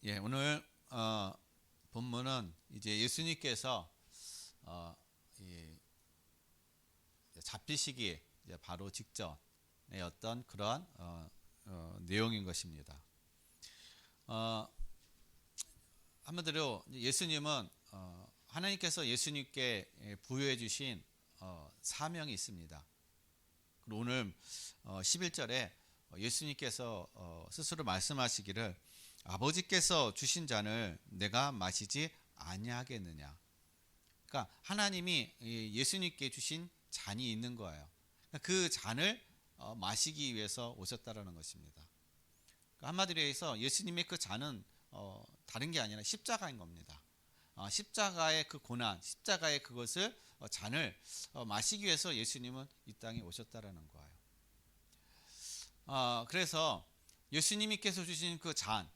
오늘 본문은 이제 예수님께서 이 잡히시기 이제 바로 직전의 어떤 그러한 내용인 것입니다. 한마디로 예수님은 하나님께서 예수님께 부여해 주신 사명이 있습니다. 그리고 오늘 11절에 예수님께서 스스로 말씀하시기를 아버지께서 주신 잔을 내가 마시지 아니하겠느냐. 그러니까 하나님이 예수님께 주신 잔이 있는 거예요. 그 잔을 마시기 위해서 오셨다라는 것입니다. 한마디로 해서 예수님의 그 잔은 다른 게 아니라 십자가인 겁니다. 십자가의 그 고난, 십자가의 그것을 잔을 마시기 위해서 예수님은 이 땅에 오셨다라는 거예요. 그래서 예수님께서 주신 그 잔,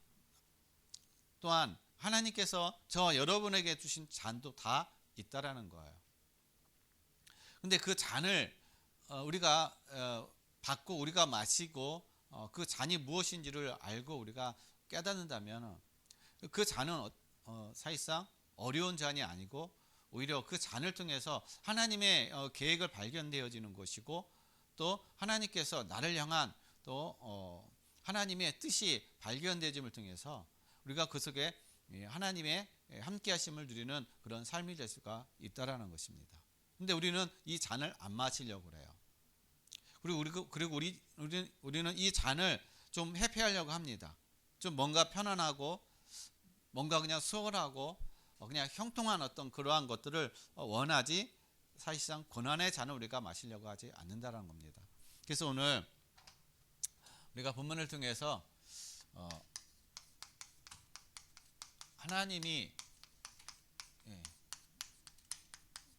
또한 하나님께서 저 여러분에게 주신 잔도 다 있다라는 거예요. 근데 그 잔을 우리가 받고 우리가 마시고 그 잔이 무엇인지를 알고 우리가 깨닫는다면 그 잔은 사실상 어려운 잔이 아니고 오히려 그 잔을 통해서 하나님의 계획을 발견되어지는 것이고 또 하나님께서 나를 향한 또 하나님의 뜻이 발견되어짐을 통해서 우리가 그 속에 하나님의 함께 하심을 누리는 그런 삶이 될 수가 있다라는 것입니다. 근데 우리는 이 잔을 안 마시려고 그래요. 그리고 우리는 이 잔을 좀 회피하려고 합니다. 좀 뭔가 편안하고 뭔가 그냥 수월하고 그냥 형통한 어떤 그러한 것들을 원하지 사실상 고난의 잔을 우리가 마시려고 하지 않는다는 겁니다. 그래서 오늘 우리가 본문을 통해서 하나님이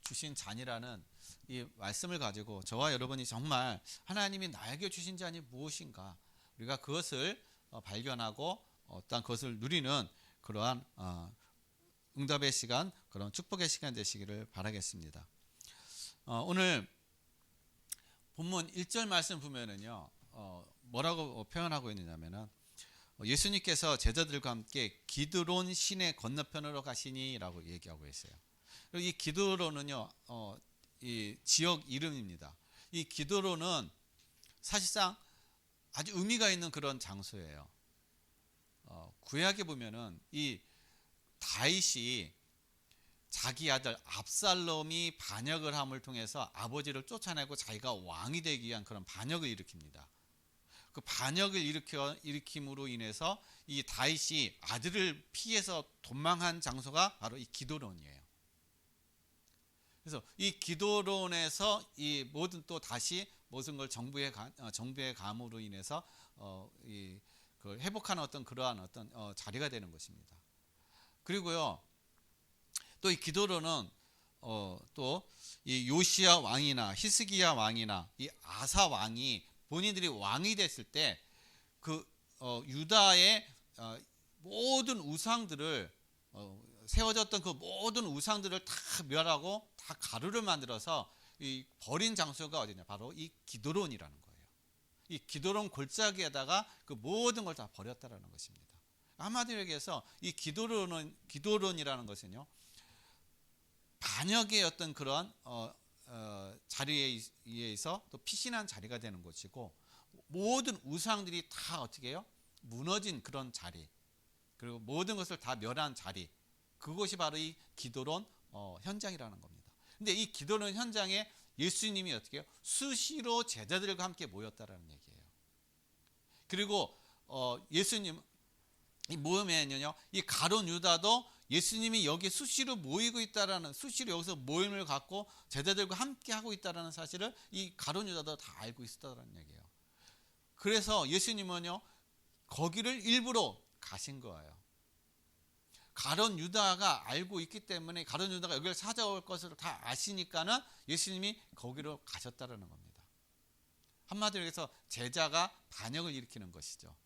주신 잔이라는 이 말씀을 가지고 저와 여러분이 정말 하나님이 나에게 주신 잔이 무엇인가 우리가 그것을 발견하고 어떤 것을 누리는 그러한 응답의 시간, 그런 축복의 시간 되시기를 바라겠습니다. 오늘 본문 1절 말씀 보면은요, 뭐라고 표현하고 있느냐면은 예수님께서 제자들과 함께 기드론 시내 건너편으로 가시니라고 얘기하고 있어요. 이 기드론은요, 이 지역 이름입니다. 이 기드론은 사실상 아주 의미가 있는 그런 장소예요. 구약에 보면은 이 다윗이 자기 아들 압살롬이 반역을 함을 통해서 아버지를 쫓아내고 자기가 왕이 되기 위한 그런 반역을 일으킵니다. 그 반역을 일으킴으로 인해서 이 다윗이 아들을 피해서 도망한 장소가 바로 이 기드론이에요. 그래서 이 기드론에서 이 모든 또 다시 모든 걸 정부의 감으로 인해서 그 회복하는 어떤 그러한 어떤 자리가 되는 것입니다. 그리고요, 또 이 기드론은 또 이 요시야 왕이나 히스기야 왕이나 이 아사 왕이 본인들이 왕이 됐을 때 그 유다의 모든 우상들을 세워졌던 그 모든 우상들을 다 멸하고 다 가루를 만들어서 이 버린 장소가 어디냐, 바로 이 기드론이라는 거예요. 이 기드론 골짜기에다가 그 모든 걸 다 버렸다라는 것입니다. 한마디로 얘기해서 이 기드론이라는 것은요, 반역의 어떤 그런 자리에 의해서 또 피신한 자리가 되는 것이고, 모든 우상들이 다 어떻게 해요? 무너진 그런 자리, 그리고 모든 것을 다 멸한 자리, 그것이 바로 이 기드론 현장이라는 겁니다. 근데 이 기드론 현장에 예수님이 어떻게 해요? 수시로 제자들과 함께 모였다라는 얘기예요. 그리고 예수님 이 모임에는요, 이 가룟 유다도 예수님이 여기 수시로 모이고 있다라는, 수시로 여기서 모임을 갖고 제자들과 함께 하고 있다라는 사실을 이 가룟 유다도 다 알고 있었다라는 얘기예요. 그래서 예수님은요, 거기를 일부러 가신 거예요. 가룟 유다가 알고 있기 때문에, 가룟 유다가 여기를 찾아올 것을 다 아시니까는 예수님이 거기로 가셨다라는 겁니다. 한마디로 해서 제자가 반역을 일으키는 것이죠.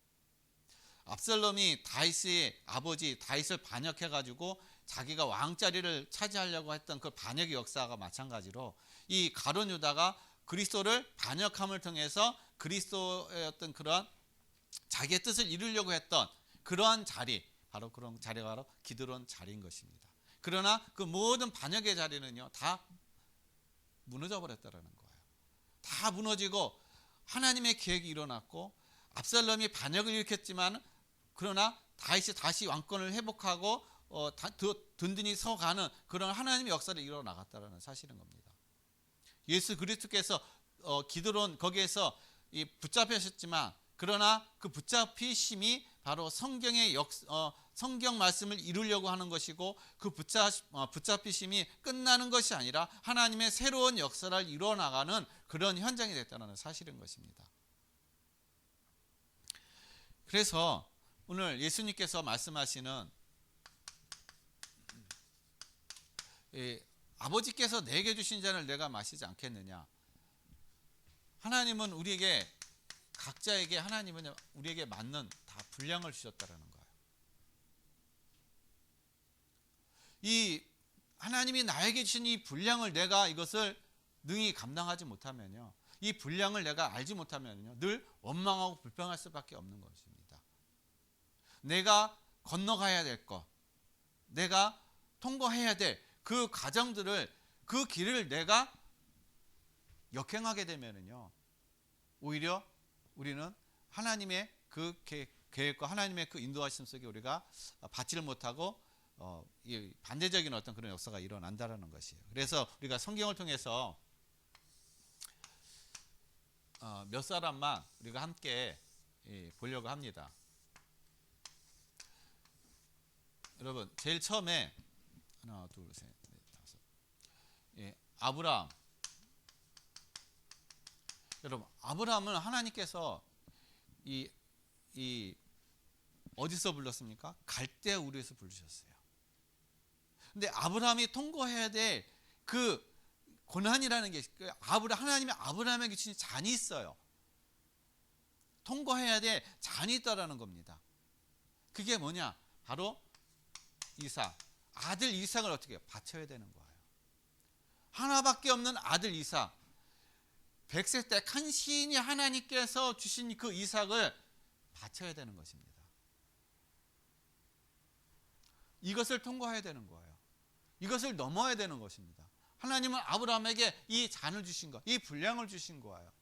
압살롬이 다윗의 아버지 다윗을 반역해가지고 자기가 왕자리를 차지하려고 했던 그 반역의 역사가 마찬가지로 이 가룟 유다가 그리스도를 반역함을 통해서 그리스도의 어떤 그러한 자기의 뜻을 이루려고 했던 그러한 자리, 바로 그런 자리가 바로 기드론 자리인 것입니다. 그러나 그 모든 반역의 자리는요 다 무너져 버렸다라는 거예요. 다 무너지고 하나님의 계획이 일어났고 압살롬이 반역을 일으켰지만 그러나 다윗이 다시 왕권을 회복하고 든든히 서가는 그런 하나님의 역사를 일어나갔다라는 사실인 겁니다. 예수 그리스도께서 기드론 거기에서 붙잡히셨지만 그러나 그 붙잡히심이 바로 성경의 성경 말씀을 이루려고 하는 것이고 그 붙잡히심이 끝나는 것이 아니라 하나님의 새로운 역사를 이뤄나가는 그런 현장이 됐다는 사실인 것입니다. 그래서 오늘 예수님께서 말씀하시는 아버지께서 내게 주신 잔을 내가 마시지 않겠느냐. 하나님은 우리에게 각자에게 하나님은 우리에게 맞는 다 분량을 주셨다라는 거예요. 이 하나님이 나에게 주신 이 분량을 내가 이것을 능히 감당하지 못하면요, 이 분량을 내가 알지 못하면요, 늘 원망하고 불평할 수밖에 없는 것입니다. 내가 건너가야 될 것, 내가 통과해야 될 그 과정들을 그 길을 내가 역행하게 되면은요, 오히려 우리는 하나님의 그 계획과 하나님의 그 인도하심 속에 우리가 받지를 못하고 이 반대적인 어떤 그런 역사가 일어난다라는 것이에요. 그래서 우리가 성경을 통해서 몇 사람만 우리가 함께 보려고 합니다. 여러분 제일 처음에 하나, 둘, 셋, 넷, 다섯. 아브라함. 여러분 아브라함은 하나님께서 이 어디서 불렀습니까? 갈대 우르에서 부르셨어요. 근데 아브라함이 통과해야 될 그 고난이라는 게 하나님이 아브라함에게 주신 잔이 있어요. 통과해야 될 잔이 있다라는 겁니다. 그게 뭐냐? 바로 이삭. 아들 이삭을 어떻게 해요? 바쳐야 되는 거예요. 하나밖에 없는 아들 이삭. 100세 때 간신히 하나님께서 주신 그 이삭을 바쳐야 되는 것입니다. 이것을 통과해야 되는 거예요. 이것을 넘어야 되는 것입니다. 하나님은 아브라함에게 이 잔을 주신 것, 이 분량을 주신 거예요.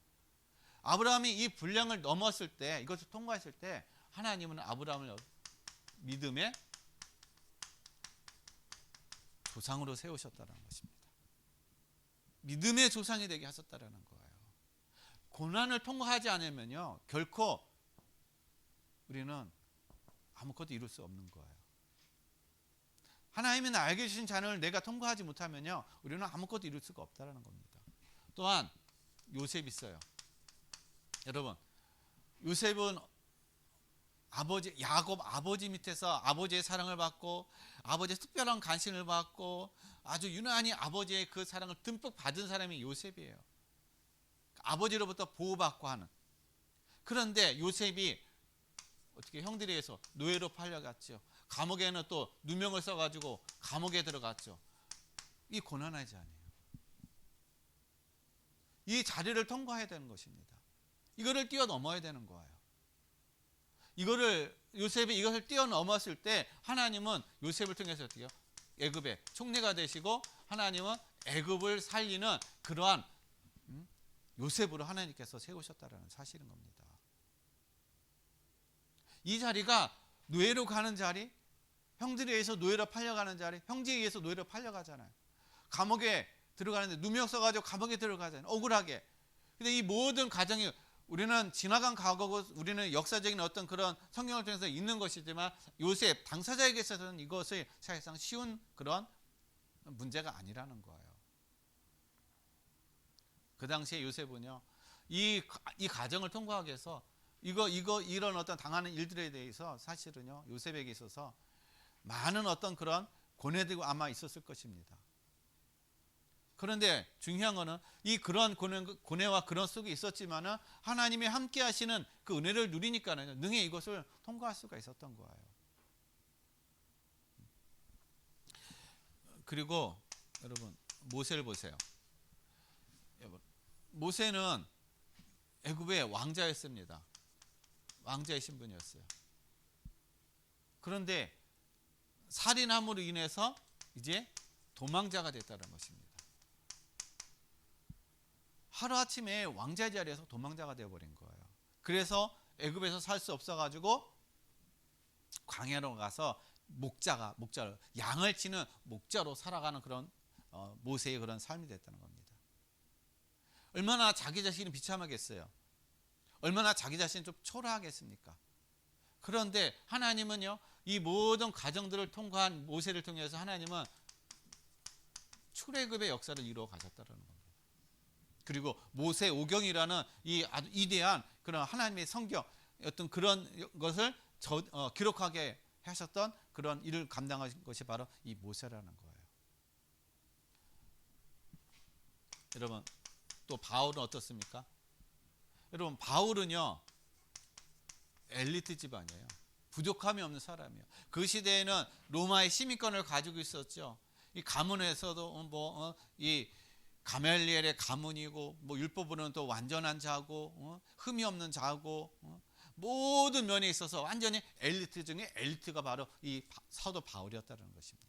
아브라함이 이 분량을 넘었을 때, 이것을 통과했을 때 하나님은 아브라함을 믿음의 조상으로 세우셨다는 것입니다. 믿음의 조상이 되게 하셨다는 거예요. 고난을 통과하지 않으면요, 결코 우리는 아무것도 이룰 수 없는 거예요. 하나님이 나에게 주신 잔을 내가 통과하지 못하면요, 우리는 아무것도 이룰 수가 없다는 겁니다. 또한 요셉 있어요. 여러분, 요셉은 야곱 아버지 밑에서 아버지의 사랑을 받고 아버지의 특별한 간신을 받고 아주 유난히 아버지의 그 사랑을 듬뿍 받은 사람이 요셉이에요. 아버지로부터 보호받고 하는. 그런데 요셉이 어떻게 형들에 의해서 노예로 팔려갔죠. 감옥에는 또 누명을 써가지고 감옥에 들어갔죠. 이 고난의 자리예요. 이 자리를 통과해야 되는 것입니다. 이거를 뛰어넘어야 되는 거예요. 요셉이 이것을 뛰어넘었을 때 하나님은 요셉을 통해서 어떻게 해요? 애굽의 총리가 되시고 하나님은 애굽을 살리는 그러한 요셉으로 하나님께서 세우셨다는 사실인 겁니다. 이 자리가 노예로 가는 자리, 형들에 의해서 노예로 팔려가는 자리, 형제에 의해서 노예로 팔려가잖아요. 감옥에 들어가는데 누명 써가지고 감옥에 들어가잖아요. 억울하게. 근데 이 모든 과정이 우리는 지나간 과거고 우리는 역사적인 어떤 그런 성경을 통해서 있는 것이지만 요셉 당사자에게 있어서는 이것이 사실상 쉬운 그런 문제가 아니라는 거예요. 그 당시에 요셉은요, 이 과정을 통과하기 위해서 이런 어떤 당하는 일들에 대해서 사실은요, 요셉에게 있어서 많은 어떤 그런 고뇌들이 아마 있었을 것입니다. 그런데 중요한 거는 그런 고뇌와 그런 속에 있었지만은 하나님이 함께 하시는 그 은혜를 누리니까는 능히 이것을 통과할 수가 있었던 거예요. 그리고 여러분 모세를 보세요. 모세는 애굽의 왕자였습니다. 왕자의 신분이었어요. 그런데 살인함으로 인해서 이제 도망자가 됐다는 것입니다. 하루아침에 왕자 자리에서 도망자가 되어버린 거예요. 그래서 애굽에서 살 수 없어가지고 광야로 가서 목자로 양을 치는 목자로 살아가는 그런 모세의 그런 삶이 됐다는 겁니다. 얼마나 자기 자신이 비참하겠어요. 얼마나 자기 자신이 좀 초라하겠습니까? 그런데 하나님은요, 이 모든 과정들을 통과한 모세를 통해서 하나님은 출애굽의 역사를 이루어 가셨다는 겁니다. 그리고 모세 오경이라는 이 아주 위대한 그런 하나님의 성경 어떤 그런 것을 기록하게 하셨던 그런 일을 감당하신 것이 바로 이 모세라는 거예요. 여러분, 또 바울은 어떻습니까? 여러분, 바울은요 엘리트 집안이에요. 부족함이 없는 사람이에요. 그 시대에는 로마의 시민권을 가지고 있었죠. 이 가문에서도 이 가멜리엘의 가문이고 율법으로는 또 완전한 자고 흠이 없는 자고 모든 면에 있어서 완전히 엘리트 중에 엘리트가 바로 이 사도 바울이었다는 것입니다.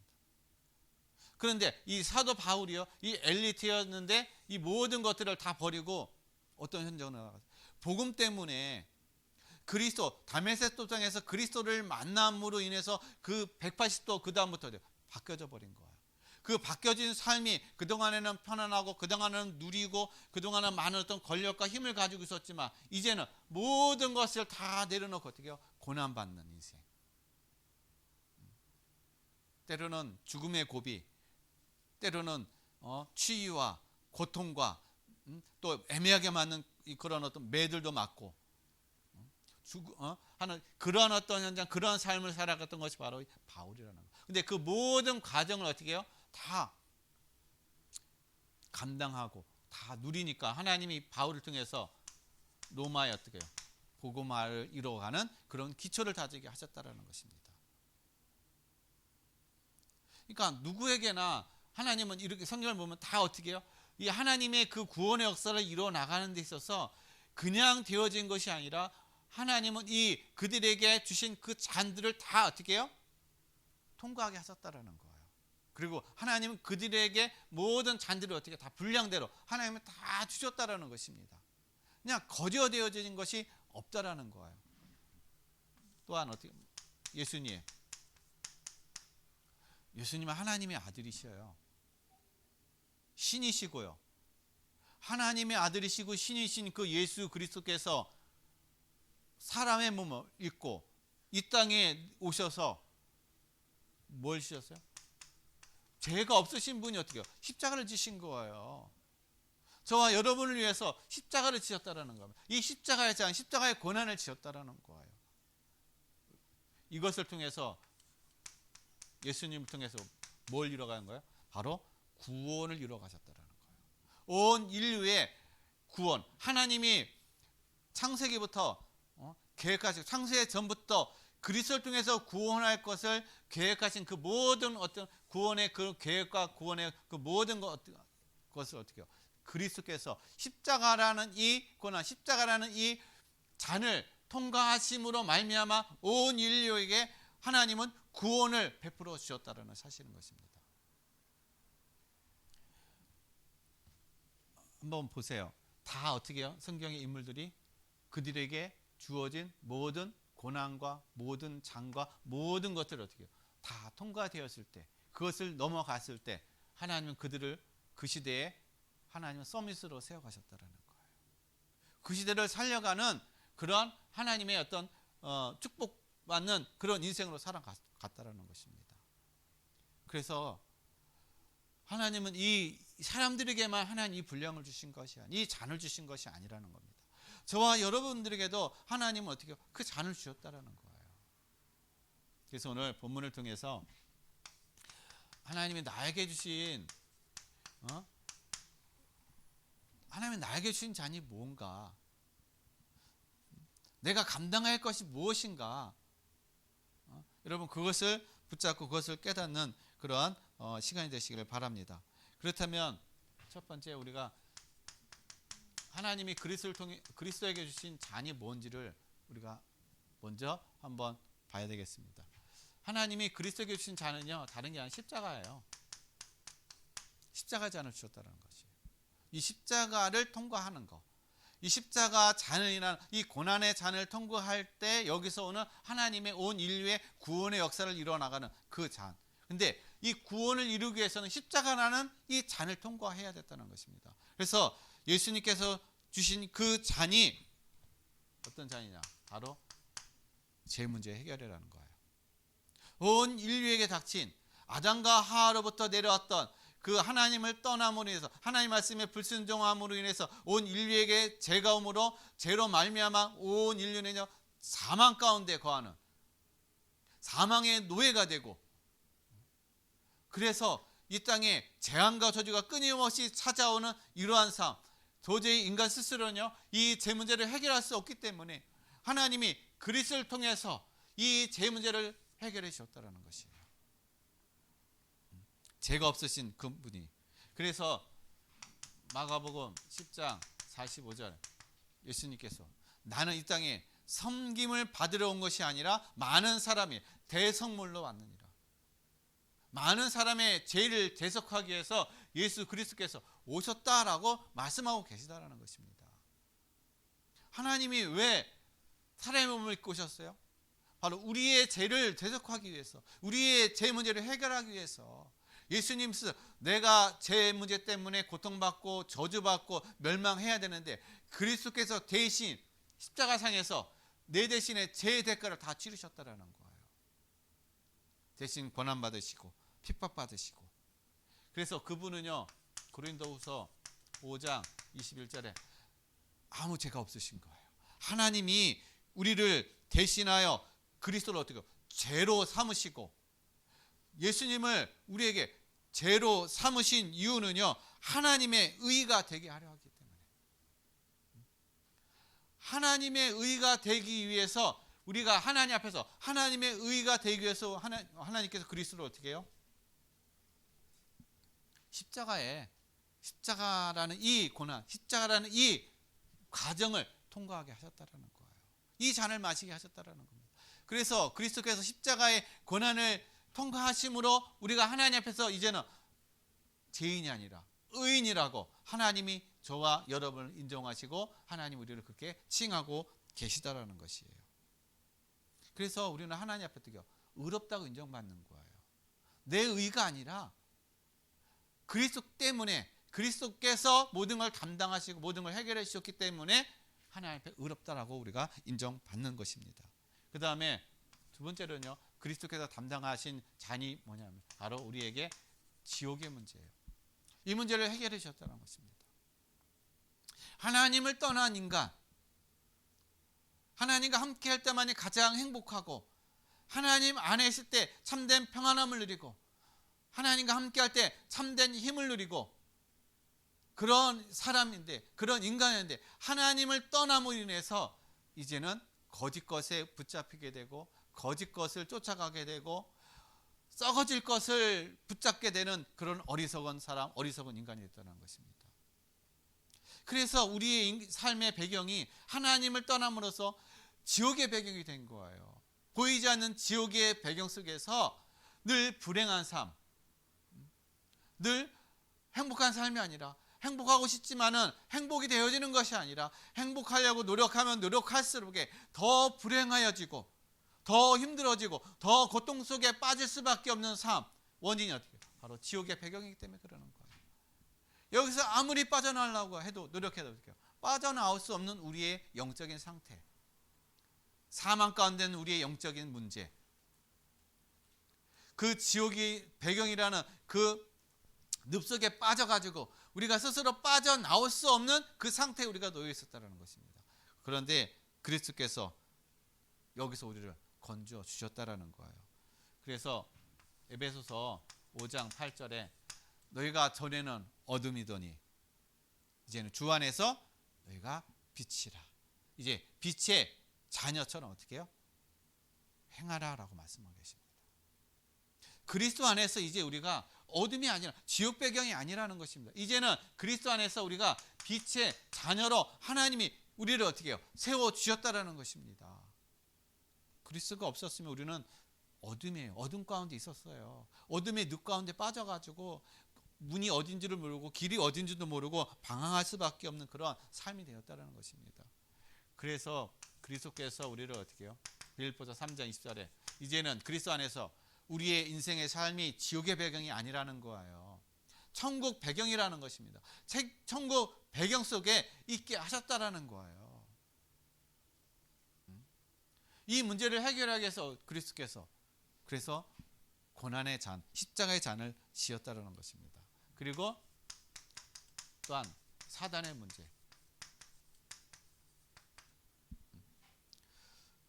그런데 이 사도 바울이요, 이 엘리트였는데 이 모든 것들을 다 버리고 어떤 현장으로 나갔어요. 복음 때문에 그리스도 다메섹 도상에서 그리스도를 만남으로 인해서 그 180도 그 다음부터 바뀌어져 버린 거예요. 그 바뀌어진 삶이 그동안에는 편안하고 그동안에는 누리고 그동안은 많은 어떤 권력과 힘을 가지고 있었지만 이제는 모든 것을 다 내려놓고 어떻게 해요? 고난받는 인생. 때로는 죽음의 고비, 때로는 치유와 고통과 또 애매하게 맞는 그런 어떤 매들도 맞고 하는 그런 어떤 현장, 그런 삶을 살아갔던 것이 바로 바울이라는 거예요. 근데 그 모든 과정을 어떻게 해요? 다 감당하고 다 누리니까 하나님이 바울을 통해서 로마에 어떻게 해요? 복음화를 이루어가는 그런 기초를 다지게 하셨다라는 것입니다. 그러니까 누구에게나 하나님은 이렇게 성경을 보면 다 어떻게 해요? 이 하나님의 그 구원의 역사를 이루어 나가는 데 있어서 그냥 되어진 것이 아니라 하나님은 이 그들에게 주신 그 잔들을 다 어떻게 해요? 통과하게 하셨다라는 거예요. 그리고 하나님은 그들에게 모든 잔들을 어떻게 다 분량대로 하나님은 다 주셨다라는 것입니다. 그냥 거저되어진 것이 없다라는 거예요. 또한 어떻게 예수님은 하나님의 아들이셔요. 신이시고요. 하나님의 아들이시고 신이신 그 예수 그리스도께서 사람의 몸을 입고 이 땅에 오셔서 뭘 지셨어요? 죄가 없으신 분이 어떻게 해요? 십자가를 지신 거예요. 저와 여러분을 위해서 십자가를 지셨다라는 겁니다. 이 십자가의 장, 십자가의 고난을 지셨다라는 거예요. 이것을 통해서 예수님을 통해서 뭘 이뤄가는 거예요? 바로 구원을 이뤄가셨다라는 거예요. 온 인류의 구원, 하나님이 창세기부터 계획하시고 창세 전부터 그리스도를 통해서 구원할 것을 계획하신 그 모든 어떤 구원의 그 계획과 구원의 그 모든 것을 어떻게 해요? 그리스도께서 십자가라는 이 고난, 십자가라는 이 잔을 통과하심으로 말미암아 온 인류에게 하나님은 구원을 베풀어 주셨다라는 사실인 것입니다. 한번 보세요. 다 어떻게 해요? 성경의 인물들이 그들에게 주어진 모든 고난과 모든 장과 모든 것들을 어떻게 해요? 다 통과되었을 때, 그것을 넘어갔을 때 하나님은 그들을 그 시대에 하나님은 서밋으로 세워가셨다는 거예요. 그 시대를 살려가는 그런 하나님의 어떤 축복받는 그런 인생으로 살아갔다는 것입니다. 그래서 하나님은 이 사람들에게만 하나님 이 분량을 주신 것이 아니, 이 잔을 주신 것이 아니라는 겁니다. 저와 여러분들에게도 하나님은 어떻게 그 잔을 주셨다라는 거예요. 그래서 오늘 본문을 통해서 하나님이 나에게 주신 하나님이 나에게 주신 잔이 뭔가, 내가 감당할 것이 무엇인가, 여러분 그것을 붙잡고 그것을 깨닫는 그러한 시간이 되시기를 바랍니다. 그렇다면 첫 번째 우리가 하나님이 그리스도를 통해 그리스도에게 주신 잔이 뭔지를 우리가 먼저 한번 봐야 되겠습니다. 하나님이 그리스도께 주신 잔은요 다른 게 아니라 십자가예요. 십자가 잔을 주셨다는 것이에요. 이 십자가를 통과하는 거, 이 십자가 잔이라는 이 고난의 잔을 통과할 때 여기서 오는 하나님의 온 인류의 구원의 역사를 이뤄나가는 그 잔. 근데 이 구원을 이루기 위해서는 십자가라는 이 잔을 통과해야 됐다는 것입니다. 그래서 예수님께서 주신 그 잔이 어떤 잔이냐? 바로 죄 문제 해결이라는 거예요. 온 인류에게 닥친 아담과 하와로부터 내려왔던 그 하나님을 떠남으로 인해서 하나님 말씀에 불순종함으로 인해서 온 인류에게 죄가 오므로 죄로 말미암아 온 인류는요 사망 가운데 거하는 사망의 노예가 되고, 그래서 이 땅에 재앙과 저주가 끊임없이 찾아오는 이러한 삶, 도저히 인간 스스로는요 이 죄 문제를 해결할 수 없기 때문에 하나님이 그리스도를 통해서 이 죄 문제를 해결해 주셨다는 것이에요. 죄가 없으신 그분이. 그래서 마가복음 10장 45절 예수님께서 나는 이 땅에 섬김을 받으러 온 것이 아니라 많은 사람이 대성물로 왔느니라. 많은 사람의 죄를 대속하기 위해서 예수 그리스도께서 오셨다라고 말씀하고 계시다라는 것입니다. 하나님이 왜 사람의 몸을 입고 오셨어요? 바로 우리의 죄를 대속하기 위해서, 우리의 죄 문제를 해결하기 위해서. 예수님 스스로 내가 죄 문제 때문에 고통받고 저주받고 멸망해야 되는데 그리스도께서 대신 십자가상에서 내 대신에 죄의 대가를 다 치르셨다라는 거예요. 대신 고난받으시고 핍박받으시고. 그래서 그분은요 고린도후서 5장 21절에 아무 죄가 없으신 거예요. 하나님이 우리를 대신하여 그리스도를 어떻게 죄로 삼으시고, 예수님을 우리에게 죄로 삼으신 이유는요 하나님의 의가 되게 하려 하기 때문에. 하나님의 의가 되기 위해서 우리가 하나님 앞에서 하나님의 의가 되기 위해서 하나님께서 그리스도를 어떻게 해요? 십자가라는 이 고난, 십자가라는 이 과정을 통과하게 하셨다라는 거예요. 이 잔을 마시게 하셨다라는 겁니다. 그래서 그리스도께서 십자가의 고난을 통과하심으로 우리가 하나님 앞에서 이제는 죄인이 아니라 의인이라고 하나님이 저와 여러분을 인정하시고 하나님 우리를 그렇게 칭하고 계시다라는 것이에요. 그래서 우리는 하나님 앞에 어떻게 의롭다고 인정받는 거예요. 내 의가 아니라 그리스도 때문에, 그리스도께서 모든 걸 담당하시고 모든 걸 해결해 주셨기 때문에 하나님 앞에 의롭다라고 우리가 인정받는 것입니다. 그 다음에 두 번째로는요 그리스도께서 담당하신 잔이 뭐냐면 바로 우리에게 지옥의 문제예요. 이 문제를 해결해 주셨다는 것입니다. 하나님을 떠난 인간, 하나님과 함께 할 때만이 가장 행복하고 하나님 안에 있을 때 참된 평안함을 누리고 하나님과 함께 할 때 참된 힘을 누리고 그런 사람인데, 그런 인간인데 하나님을 떠남으로 인해서 이제는 거짓 것에 붙잡히게 되고 거짓 것을 쫓아가게 되고 썩어질 것을 붙잡게 되는 그런 어리석은 사람, 어리석은 인간이 됐다는 것입니다. 그래서 우리의 삶의 배경이 하나님을 떠남으로써 지옥의 배경이 된 거예요. 보이지 않는 지옥의 배경 속에서 늘 불행한 삶, 늘 행복한 삶이 아니라, 행복하고 싶지만은 행복이 되어지는 것이 아니라 행복하려고 노력하면 노력할수록 더 불행하여지고 더 힘들어지고 더 고통 속에 빠질 수밖에 없는 삶, 원인이 어떻게? 바로 지옥의 배경이기 때문에 그러는 거예요. 여기서 아무리 빠져나오려고 해도 노력해도 어떻게? 빠져나올 수 없는 우리의 영적인 상태, 사망 가운데 있는 우리의 영적인 문제, 그 지옥의 배경이라는 그 늪속에 빠져가지고 우리가 스스로 빠져나올 수 없는 그 상태에 우리가 놓여 있었다는 것입니다. 그런데 그리스도께서 여기서 우리를 건져 주셨다라는 거예요. 그래서 에베소서 5장 8절에 너희가 전에는 어둠이더니 이제는 주 안에서 너희가 빛이라. 이제 빛의 자녀처럼 어떻게 해요? 행하라라고 말씀하고 계십니다. 그리스도 안에서 이제 우리가 어둠이 아니라 지옥 배경이 아니라는 것입니다. 이제는 그리스도 안에서 우리가 빛의 자녀로 하나님이 우리를 어떻게 해요? 세워주셨다라는 것입니다. 그리스도가 없었으면 우리는 어둠이에요. 어둠 가운데 있었어요. 어둠의 늪 가운데 빠져가지고 문이 어딘지를 모르고 길이 어딘지도 모르고 방황할 수밖에 없는 그런 삶이 되었다는 것입니다. 그래서 그리스도께서 우리를 어떻게 해요? 빌립보서 3장 20절에 이제는 그리스도 안에서 우리의 인생의 삶이 지옥의 배경이 아니라는 거예요. 천국 배경이라는 것입니다. 천국 배경 속에 있게 하셨다라는 거예요. 이 문제를 해결하기 위해서 그리스도께서 그래서 고난의 잔, 십자가의 잔을 지었다라는 것입니다. 그리고 또한 사단의 문제.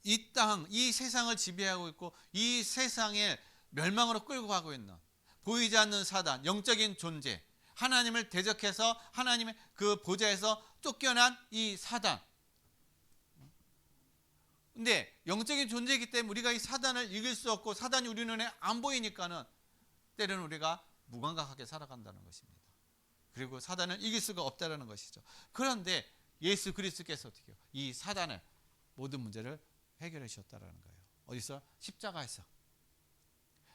이 땅, 이 세상을 지배하고 있고 이 세상에 멸망으로 끌고 가고 있는 보이지 않는 사단, 영적인 존재, 하나님을 대적해서 하나님의 그 보좌에서 쫓겨난 이 사단. 근데 영적인 존재이기 때문에 우리가 이 사단을 이길 수 없고 사단이 우리 눈에 안 보이니까는 때로는 우리가 무감각하게 살아간다는 것입니다. 그리고 사단을 이길 수가 없다는 것이죠. 그런데 예수 그리스도께서 어떻게 해요? 이 사단을 모든 문제를 해결해 주셨다는 거예요. 어디서? 십자가에서.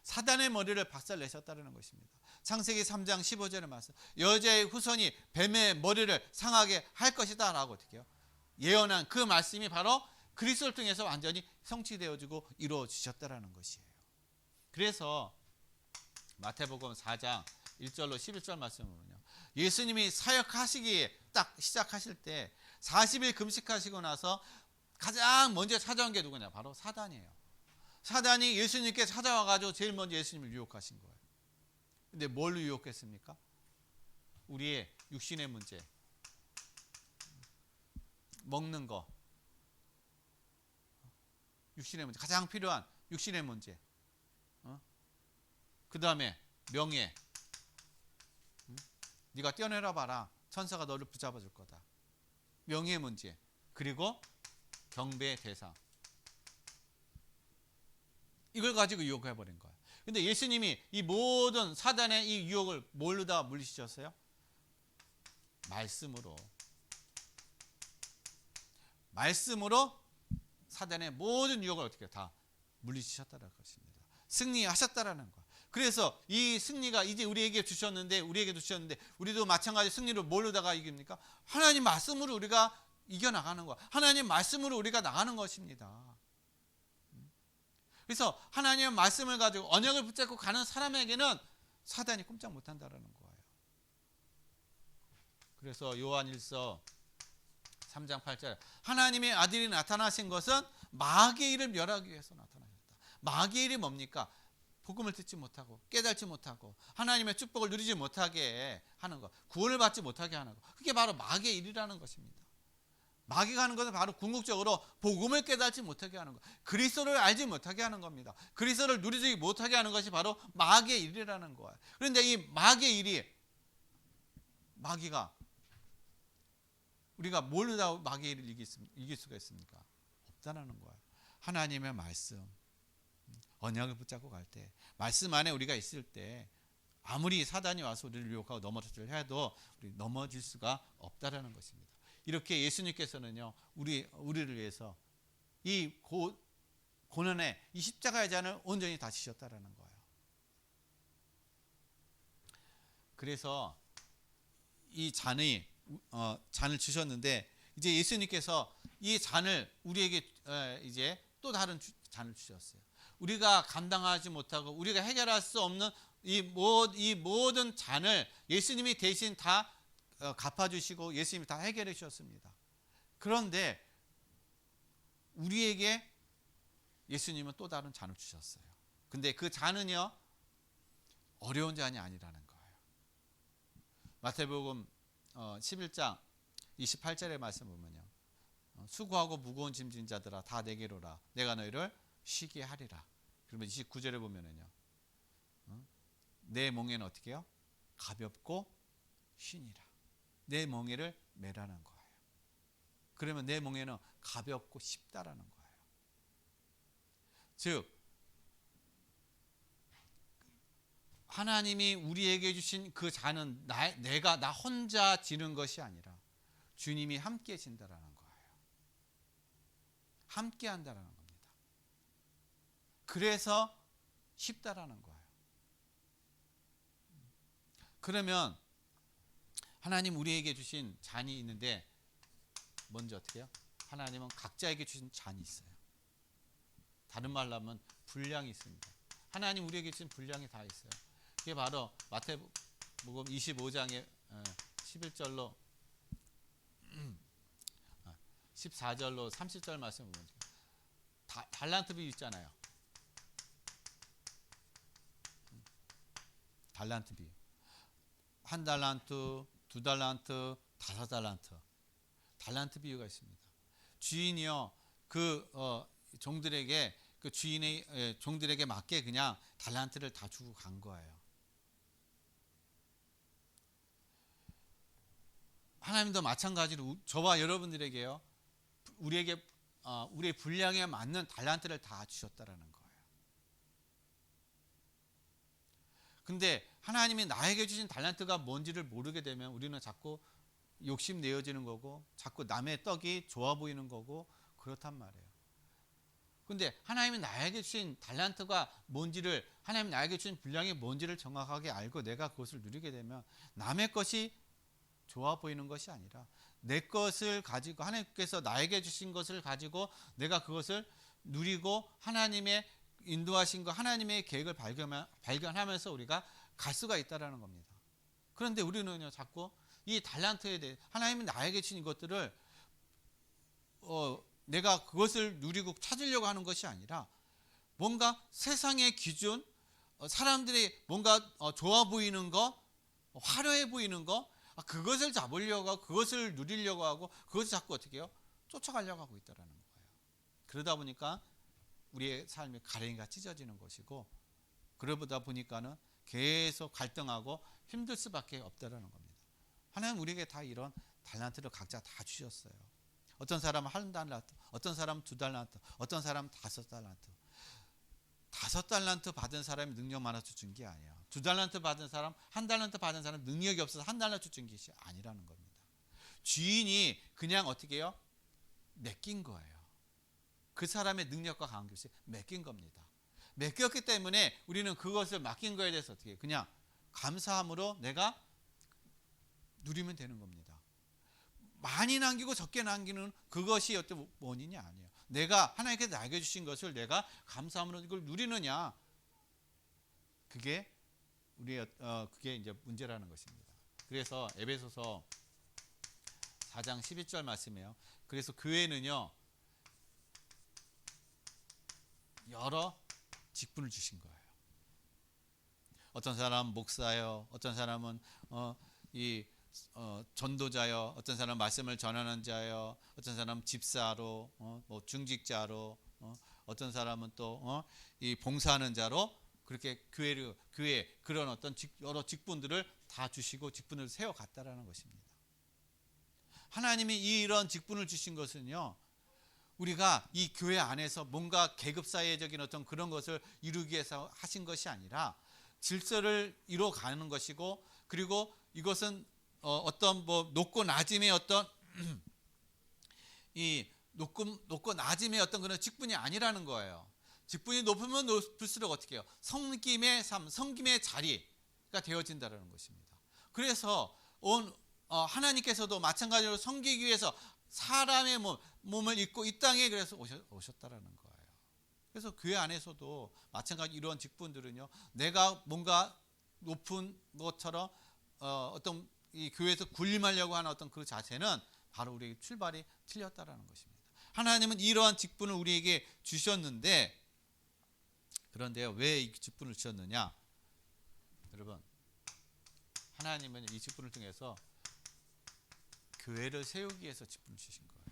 사단의 머리를 박살내셨다는 것입니다. 창세기 3장 15절의 말씀. 여자의 후손이 뱀의 머리를 상하게 할 것이다 라고 어떻게 해요? 예언한 그 말씀이 바로 그리스도를 통해서 완전히 성취되어지고 이루어지셨다는 것이에요. 그래서 마태복음 4장 1절로 11절 말씀을 보면요. 예수님이 사역하시기에 딱 시작하실 때 40일 금식하시고 나서 가장 먼저 찾아온 게 누구냐? 바로 사단이에요. 사단이 예수님께 찾아와가지고 제일 먼저 예수님을 유혹하신 거예요. 근데 뭘 유혹했습니까? 우리의 육신의 문제, 먹는 거, 육신의 문제, 가장 필요한 육신의 문제. 그 다음에 명예. 네가 뛰어내려 봐라. 천사가 너를 붙잡아 줄 거다. 명예의 문제. 그리고 경배의 대상. 이걸 가지고 유혹해 버린 거예요. 근데 예수님이 이 모든 사단의 이 유혹을 뭘로 다 물리치셨어요? 말씀으로. 말씀으로 사단의 모든 유혹을 어떻게 다 물리치셨다는 것입니다. 승리하셨다라는 거. 그래서 이 승리가 이제 우리에게 주셨는데 우리도 마찬가지 승리를 뭘로다가 이깁니까? 하나님 말씀으로 우리가 이겨나가는 거. 하나님 말씀으로 우리가 나가는 것입니다. 그래서 하나님의 말씀을 가지고 언약을 붙잡고 가는 사람에게는 사단이 꼼짝 못한다는 거예요. 그래서 요한일서 3장 8절 하나님의 아들이 나타나신 것은 마귀의 일을 멸하기 위해서 나타나셨다. 마귀의 일이 뭡니까? 복음을 듣지 못하고 깨닫지 못하고 하나님의 축복을 누리지 못하게 하는 것, 구원을 받지 못하게 하는 것, 그게 바로 마귀의 일이라는 것입니다. 마귀가 하는 것은 바로 궁극적으로 복음을 깨닫지 못하게 하는 것, 그리스도를 알지 못하게 하는 겁니다. 그리스도를 누리지 못하게 하는 것이 바로 마귀의 일이라는 거예요. 그런데 이 마귀의 일이 마귀가 우리가 뭘로 다 마귀의 일을 이길 수가 있습니까? 없다는 거예요. 하나님의 말씀, 언약을 붙잡고 갈 때, 말씀 안에 우리가 있을 때 아무리 사단이 와서 우리를 유혹하고 넘어뜨리려 해도 우리 넘어질 수가 없다라는 것입니다. 이렇게 예수님께서는요 우리를 위해서 이 고난의 이 십자가의 잔을 온전히 다 지셨다라는 거예요. 그래서 이 잔을 주셨는데 이제 예수님께서 이 잔을 우리에게 이제 또 다른 잔을 주셨어요. 우리가 감당하지 못하고 우리가 해결할 수 없는 이 모든 잔을 예수님이 대신 다 갚아주시고 예수님이 다 해결해 주셨습니다. 그런데 우리에게 예수님은 또 다른 잔을 주셨어요. 근데 그 잔은요 어려운 잔이 아니라는 거예요. 마태복음 11장 28절의 말씀 보면요, 수고하고 무거운 짐진 자들아 다 내게로 오라 내가 너희를 쉬게 하리라. 그러면 29절에 보면은요, 내 멍에는 어떻게 해요? 가볍고 쉬니라. 내 멍에를 매라는 거예요. 그러면 내 멍에는 가볍고 쉽다라는 거예요. 즉 하나님이 우리에게 주신 그 잔은 내가 나 혼자 지는 것이 아니라 주님이 함께 진다라는 거예요. 함께 한다라는 겁니다. 그래서 쉽다라는 거예요. 그러면 하나님 우리에게 주신 잔이 있는데 먼저 어떻게 해요? 하나님은 각자에게 주신 잔이 있어요. 다른 말로 하면 분량이 있습니다. 하나님 우리에게 주신 분량이 다 있어요. 그게 바로 마태복음 25장의 11절로 14절로 30절 말씀 보면 달란트 비유 있잖아요. 달란트 비유. 1달란트, 2달란트, 5달란트. 달란트 비유가 있습니다. 주인이요 그 종들에게 그 주인의 종들에게 맞게 그냥 달란트를 다 주고 간 거예요. 하나님도 마찬가지로 저와 여러분들에게요 우리에게 우리의 분량에 맞는 달란트를 다 주셨다라는 거예요. 근데 하나님이 나에게 주신 달란트가 뭔지를 모르게 되면 우리는 자꾸 욕심 내어지는 거고 자꾸 남의 떡이 좋아 보이는 거고 그렇단 말이에요. 근데 하나님이 나에게 주신 달란트가 뭔지를 하나님이 나에게 주신 분량이 뭔지를 정확하게 알고 내가 그것을 누리게 되면 남의 것이 좋아 보이는 것이 아니라 내 것을 가지고 하나님께서 나에게 주신 것을 가지고 내가 그것을 누리고 하나님의 인도하신 것 하나님의 계획을 발견하면서 우리가 갈 수가 있다라는 겁니다. 그런데 우리는요 자꾸 이 달란트에 대해 하나님이 나에게 주신 것들을 내가 그것을 누리고 찾으려고 하는 것이 아니라 뭔가 세상의 기준 사람들이 뭔가 좋아 보이는 거 화려해 보이는 거 그것을 잡으려고 하고 그것을 누리려고 하고 그것을 자꾸 어떻게 해요? 쫓아가려고 하고 있다는 거예요. 그러다 보니까 우리의 삶이 가랭이가 찢어지는 것이고 그러다 보니까는 계속 갈등하고 힘들 수밖에 없다는 겁니다. 하나님 우리에게 다 이런 달란트를 각자 다 주셨어요. 어떤 사람은 1달란트, 어떤 사람은 2달란트, 어떤 사람은 5달란트. 5달란트 받은 사람이 능력 많아서 준 게 아니에요. 2달란트 받은 사람, 1달란트 받은 사람 능력이 없어서 1달란트 준 것이 아니라는 겁니다. 주인이 그냥 어떻게 해요? 맡긴 거예요. 그 사람의 능력과 관계없이 맡긴 겁니다. 맡겼기 때문에 우리는 그것을 맡긴 거에 대해서 어떻게 해요? 그냥 감사함으로 내가 누리면 되는 겁니다. 많이 남기고 적게 남기는 그것이 어떤 원인이 아니에요. 내가 하나님께서 나에게 주신 것을 내가 감사함으로 이걸 누리느냐, 그게 우리의 그게 이제 문제라는 것입니다. 그래서 에베소서 4장 12절 말씀이에요. 그래서 교회는요 여러 직분을 주신 거예요. 어떤 사람은 목사요, 어떤 사람은 전도자요, 어떤 사람은 말씀을 전하는 자요, 어떤 사람은 집사로, 뭐 중직자로, 어떤 사람은 또 이 봉사하는 자로 그렇게 교회 그런 어떤 여러 직분들을 다 주시고 직분을 세워 갔다라는 것입니다. 하나님이 이런 직분을 주신 것은요, 우리가 이 교회 안에서 뭔가 계급 사회적인 어떤 그런 것을 이루기 위해서 하신 것이 아니라 질서를 이루어가는 것이고, 그리고 이것은 어떤 뭐 높고 낮음의 어떤 이 높고 낮음의 어떤 그런 직분이 아니라는 거예요. 직분이 높으면 높을수록 어떻게 해요? 섬김의 삶, 섬김의 자리가 되어진다는 것입니다. 그래서 하나님께서도 마찬가지로 섬기기 위해서 사람의 몸을 입고 이 땅에 그래서 오셨다라는 거예요. 그래서 교회 안에서도 마찬가지 이런 직분들은요, 내가 뭔가 높은 것처럼 어떤 이 교회에서 군림하려고 하는 어떤 그 자세는 바로 우리에게 출발이 틀렸다라는 것입니다. 하나님은 이러한 직분을 우리에게 주셨는데, 그런데요, 왜 이 직분을 주셨느냐? 여러분, 하나님은 이 직분을 통해서 교회를 세우기 위해서 직분을 주신 거예요.